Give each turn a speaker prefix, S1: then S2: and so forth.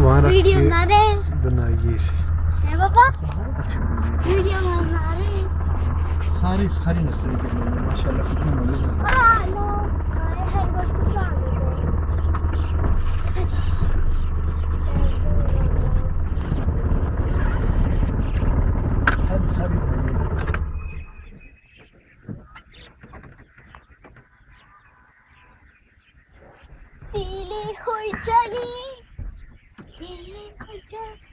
S1: वहाँ रख
S2: वीडियो
S1: के
S2: बना रहे
S1: बनाइए इसे।
S2: हैं पापा, वीडियो बना रहे हैं।
S3: सारी सारी नर्सरी के लोग माशाल्लाह कितना नॉलेज है। सारी सारी
S2: दिल्ली हुई चली, दिल्ली हुई चली।